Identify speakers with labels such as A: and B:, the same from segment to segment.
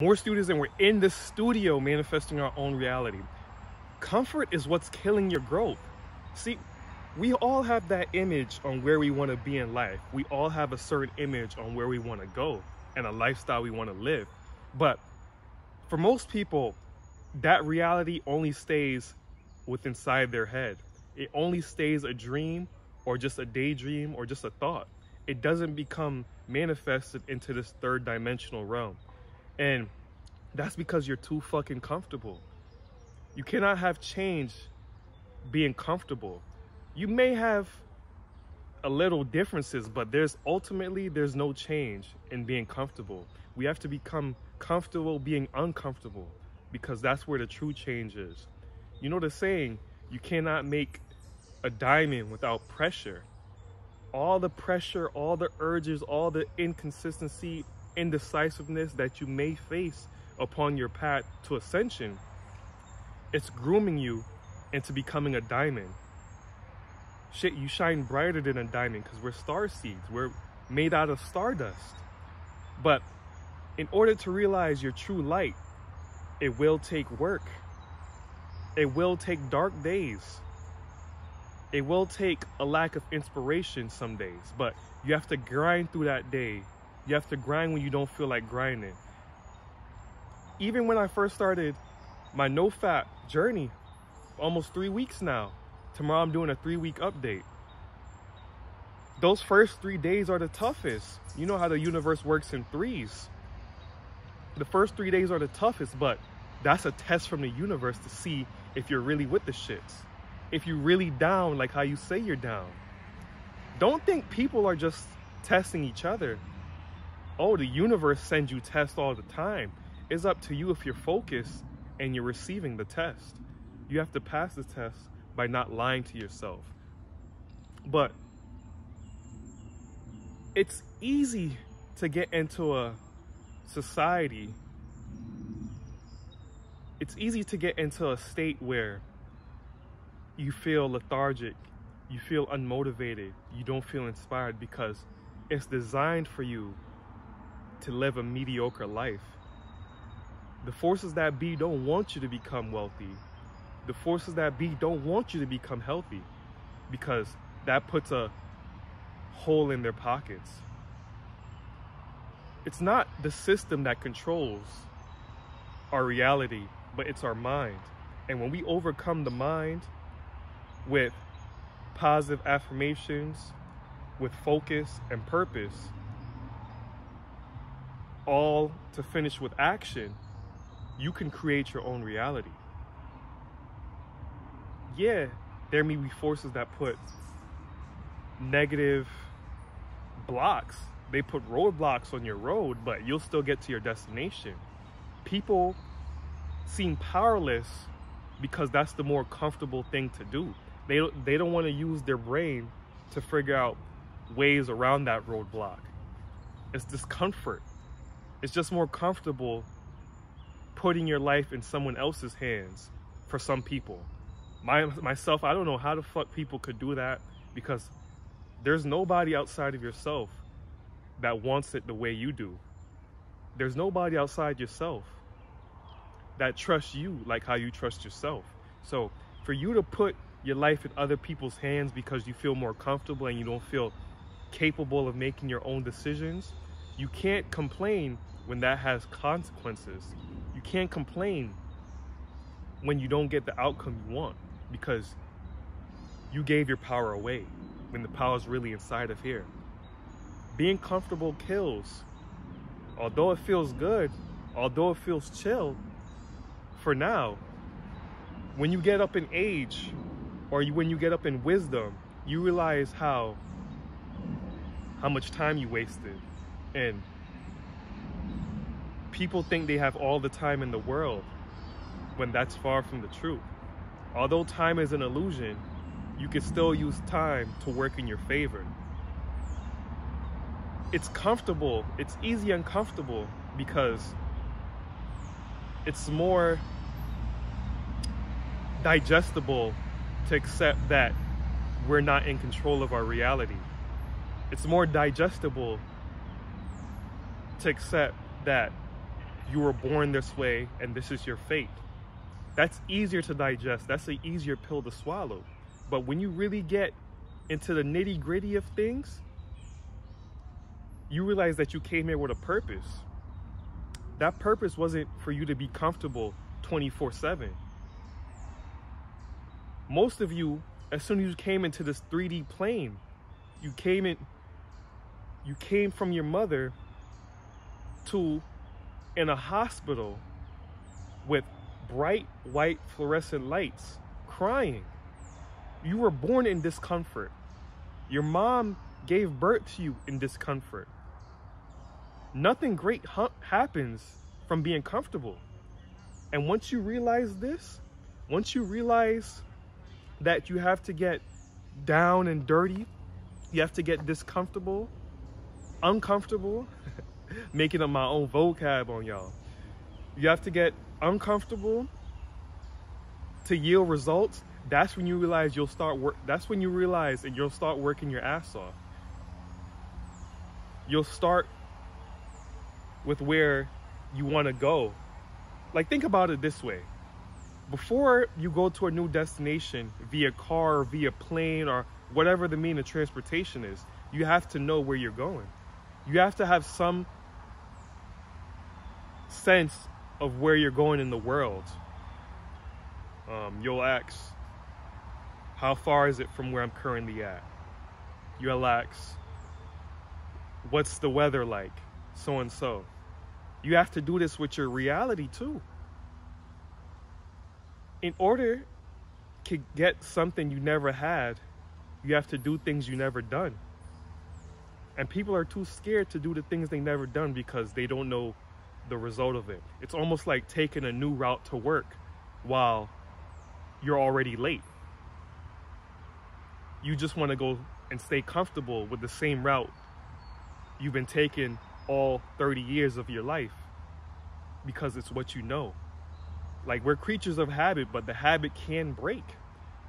A: More students, and we're in the studio manifesting our own reality. Comfort is what's killing your growth. See, we all have that image on where we want to be in life. We all have a certain image on where we want to go and a lifestyle we want to live. But for most people, that reality only stays within inside their head. It only stays a dream or just a daydream or just a thought. It doesn't become manifested into this third dimensional realm. And that's because you're too fucking comfortable. You cannot have change being comfortable. You may have a little differences, but there's no change in being comfortable. We have to become comfortable being uncomfortable, because that's where the true change is. You know the saying, you cannot make a diamond without pressure. All the pressure, all the urges, all the inconsistency, indecisiveness that you may face upon your path to ascension, it's grooming you into becoming a diamond. Shit, you shine brighter than a diamond because we're star seeds. We're made out of stardust. But in order to realize your true light, it will take work. It will take dark days. It will take a lack of inspiration some days, but you have to grind through that day. You have to grind when you don't feel like grinding. Even when I first started my no-fap journey, almost 3 weeks now. Tomorrow I'm doing a 3-week update. Those first 3 days are the toughest. You know how the universe works in threes. The first 3 days are the toughest, but that's a test from the universe to see if you're really with the shits. If you're really down like how you say you're down. Don't think people are just testing each other. Oh, the universe sends you tests all the time. It's up to you if you're focused and you're receiving the test. You have to pass the test by not lying to yourself. But it's easy to get into a society. It's easy to get into a state where you feel lethargic, you feel unmotivated, you don't feel inspired, because it's designed for you to live a mediocre life. The forces that be don't want you to become wealthy. The forces that be don't want you to become healthy, because that puts a hole in their pockets. It's not the system that controls our reality, but it's our mind. And when we overcome the mind with positive affirmations, with focus and purpose, all to finish with action, you can create your own reality. Yeah, there may be forces that put negative blocks. They put roadblocks on your road, but you'll still get to your destination. People seem powerless because that's the more comfortable thing to do. They don't want to use their brain to figure out ways around that roadblock. It's discomfort. It's just more comfortable putting your life in someone else's hands for some people. Myself, I don't know how the fuck people could do that, because there's nobody outside of yourself that wants it the way you do. There's nobody outside yourself that trusts you like how you trust yourself. So for you to put your life in other people's hands because you feel more comfortable and you don't feel capable of making your own decisions, you can't complain when that has consequences. You can't complain when you don't get the outcome you want, because you gave your power away when the power is really inside of here. Being comfortable kills. Although it feels good, although it feels chill, for now, when you get up in age, or when you get up in wisdom, you realize how much time you wasted. And people think they have all the time in the world, when that's far from the truth. Although time is an illusion, you can still use time to work in your favor. It's comfortable, it's easy and comfortable, because it's more digestible to accept that we're not in control of our reality. It's more digestible to accept that you were born this way and this is your fate. That's easier to digest. That's an easier pill to swallow. But when you really get into the nitty-gritty of things, you realize that you came here with a purpose. That purpose wasn't for you to be comfortable 24/7. Most of you, as soon as you came into this 3D plane, you came from your mother to in a hospital with bright white fluorescent lights, crying. You were born in discomfort. Your mom gave birth to you in discomfort. Nothing great happens from being comfortable. And once you realize this, once you realize that you have to get down and dirty, you have to get uncomfortable, making up my own vocab on y'all. You have to get uncomfortable to yield results. That's when you realize you'll start work. That's when you realize and you'll start working your ass off. You'll start with where you want to go. Like, think about it this way. Before you go to a new destination via car or via plane or whatever the mean of transportation is, you have to know where you're going. You have to have some sense of where you're going in the world. You'll ask, how far is it from where I'm currently at? You'll ask, what's the weather like? So and so. You have to do this with your reality too. In order to get something you never had, you have to do things you never done. And people are too scared to do the things they never done because they don't know the result of it. It's almost like taking a new route to work while you're already late. You just want to go and stay comfortable with the same route you've been taking all 30 years of your life because it's what you know. Like, we're creatures of habit, but the habit can break.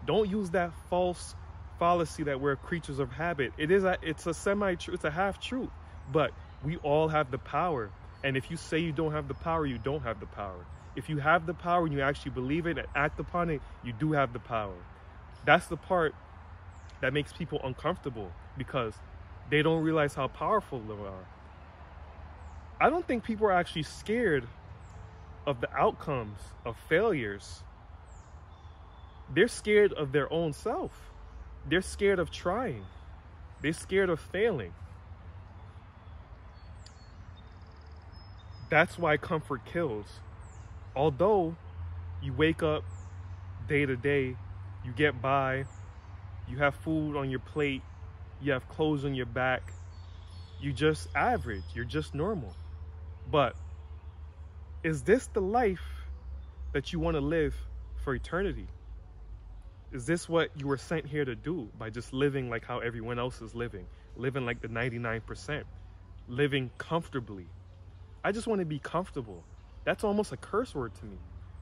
A: Don't use that false fallacy that we're creatures of habit. It's a half truth, but we all have the power. And if you say you don't have the power, you don't have the power. If you have the power and you actually believe it and act upon it, you do have the power. That's the part that makes people uncomfortable because they don't realize how powerful they are. I don't think people are actually scared of the outcomes of failures. They're scared of their own self. They're scared of trying. They're scared of failing. That's why comfort kills. Although you wake up day to day, you get by, you have food on your plate, you have clothes on your back, you're just average, you're just normal. But is this the life that you want to live for eternity? Is this what you were sent here to do by just living like how everyone else is living like the 99%, living comfortably? I just want to be comfortable. That's almost a curse word to me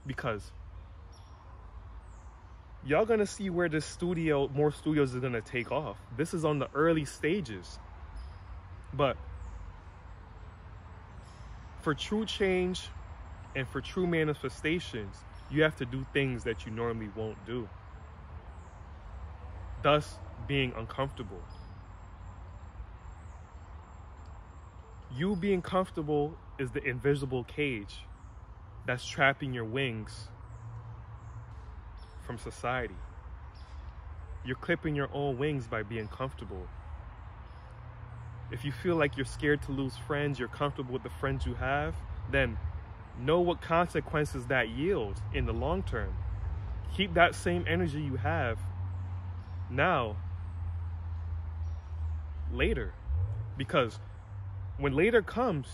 A: because y'all gonna see where more studios are gonna take off. This is on the early stages. But for true change and for true manifestations, you have to do things that you normally won't do. Thus, being uncomfortable. You being comfortable is the invisible cage that's trapping your wings from society. You're clipping your own wings by being comfortable. If you feel like you're scared to lose friends, you're comfortable with the friends you have, then know what consequences that yields in the long term. Keep that same energy you have now, later. Because when later comes,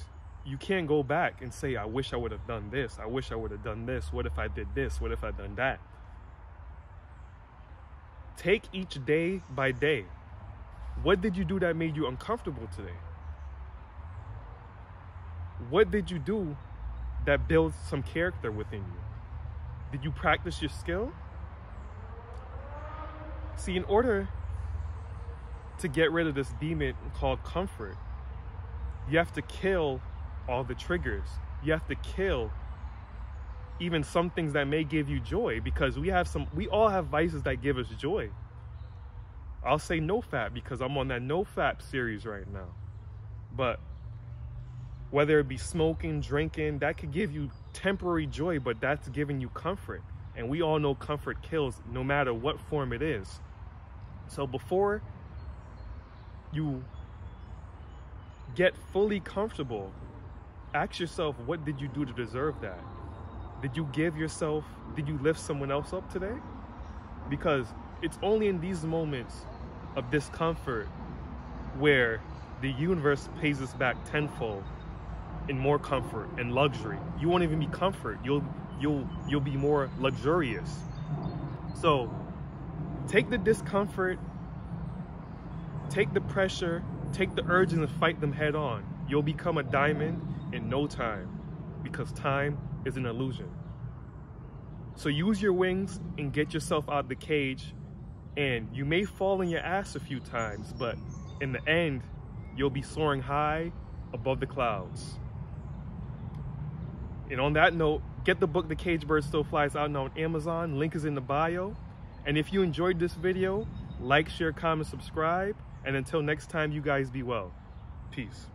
A: you can't go back and say, I wish I would have done this. I wish I would have done this. What if I did this? What if I done that? Take each day by day. What did you do that made you uncomfortable today? What did you do that builds some character within you? Did you practice your skill? See, in order to get rid of this demon called comfort, you have to kill all the triggers. you have to kill even some things that may give you joy, because we all have vices that give us joy. I'll say no fap because I'm on that no fap series right now. But whether it be smoking, drinking, that could give you temporary joy, but that's giving you comfort. And we all know comfort kills no matter what form it is. So before you get fully comfortable, ask yourself, what did you do to deserve that? Did you lift someone else up today? Because it's only in these moments of discomfort where the universe pays us back tenfold in more comfort and luxury. You won't even be comfort. You'll be more luxurious. So take the discomfort, take the pressure, take the urges and fight them head on. You'll become a diamond in no time, because time is an illusion. So use your wings and get yourself out of the cage, and you may fall on your ass a few times, but in the end, you'll be soaring high above the clouds. And on that note, get the book The Cage Bird Still Flies out now on Amazon. Link is in the bio. And if you enjoyed this video, like, share, comment, subscribe. And until next time, you guys be well. Peace.